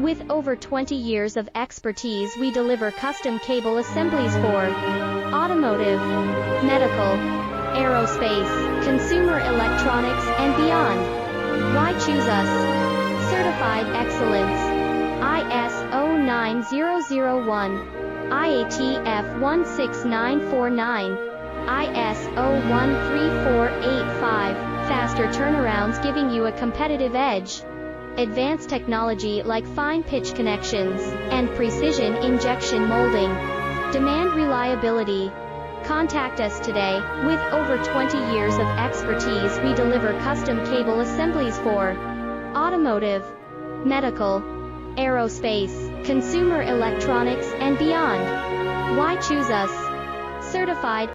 With over 20 years of expertise, we deliver custom cable assemblies for automotive, medical, aerospace, consumer electronics, and beyond. Why choose us? Certified excellence. ISO 9001, IATF 16949, ISO 13485, faster turnarounds giving you a competitive edge. Advanced technology like fine pitch connections and precision injection molding. Demand reliability. Contact us today. With over 20 years of expertise, we deliver custom cable assemblies for automotive, medical, aerospace, consumer electronics, and beyond. Why choose us? Certified